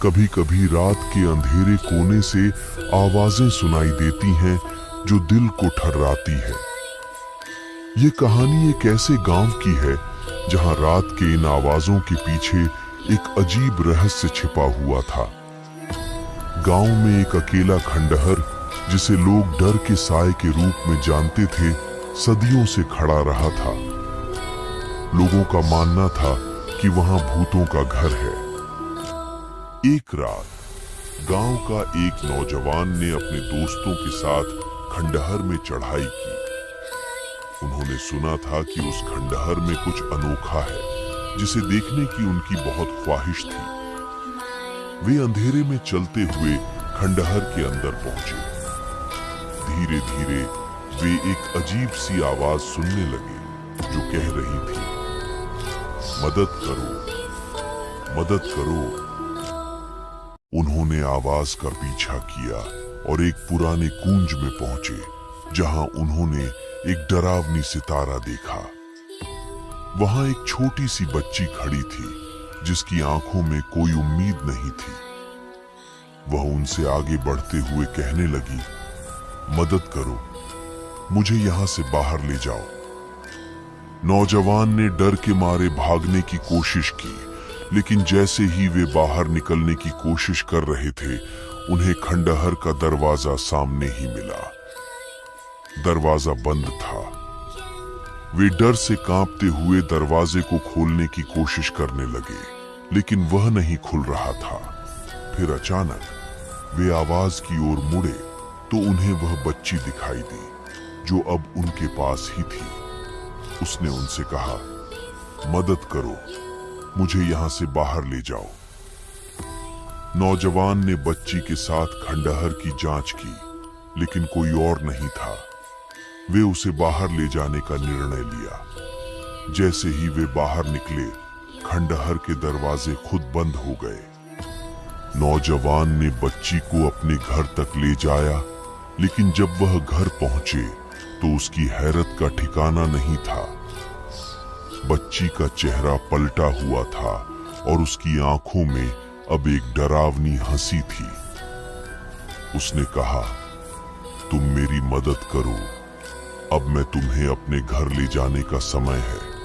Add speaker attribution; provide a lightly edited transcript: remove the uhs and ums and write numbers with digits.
Speaker 1: कभी कभी रात के अंधेरे कोने से आवाजें सुनाई देती हैं जो दिल को ठर्राती है। ये कहानी एक ऐसे गांव की है जहां रात के इन आवाजों के पीछे एक अजीब रहस्य छिपा हुआ था। गांव में एक अकेला खंडहर, जिसे लोग डर के साए के रूप में जानते थे, सदियों से खड़ा रहा था। लोगों का मानना था कि वहां भूतों का घर है। एक रात गांव का एक नौजवान ने अपने दोस्तों के साथ खंडहर में चढ़ाई की। उन्होंने सुना था कि उस खंडहर में कुछ अनोखा है, जिसे देखने की उनकी बहुत ख्वाहिश थी। वे अंधेरे में चलते हुए खंडहर के अंदर पहुंचे। धीरे धीरे वे एक अजीब सी आवाज सुनने लगे, जो कह रही थी, मदद करो, मदद करो। उन्होंने आवाज का पीछा किया और एक पुराने कुंज में पहुंचे, जहां उन्होंने एक डरावनी सितारा देखा। वहां एक छोटी सी बच्ची खड़ी थी, जिसकी आंखों में कोई उम्मीद नहीं थी। वह उनसे आगे बढ़ते हुए कहने लगी, मदद करो, मुझे यहां से बाहर ले जाओ। नौजवान ने डर के मारे भागने की कोशिश की, लेकिन जैसे ही वे बाहर निकलने की कोशिश कर रहे थे, उन्हें खंडहर का दरवाजा सामने ही मिला। दरवाजा बंद था। वे डर से कांपते हुए दरवाजे को खोलने की कोशिश करने लगे, लेकिन वह नहीं खुल रहा था। फिर अचानक वे आवाज की ओर मुड़े तो उन्हें वह बच्ची दिखाई दी, जो अब उनके पास ही थी। उसने उनसे कहा, मदद करो, मुझे यहां से बाहर ले जाओ। नौजवान ने बच्ची के साथ खंडहर की जांच की, लेकिन कोई और नहीं था। वे उसे बाहर ले जाने का निर्णय लिया। जैसे ही वे बाहर निकले, खंडहर के दरवाजे खुद बंद हो गए। नौजवान ने बच्ची को अपने घर तक ले जाया, लेकिन जब वह घर पहुंचे तो उसकी हैरत का ठिकाना नहीं था। बच्ची का चेहरा पलटा हुआ था और उसकी आंखों में अब एक डरावनी हंसी थी। उसने कहा, तुम मेरी मदद करो, अब मैं तुम्हें अपने घर ले जाने का समय है।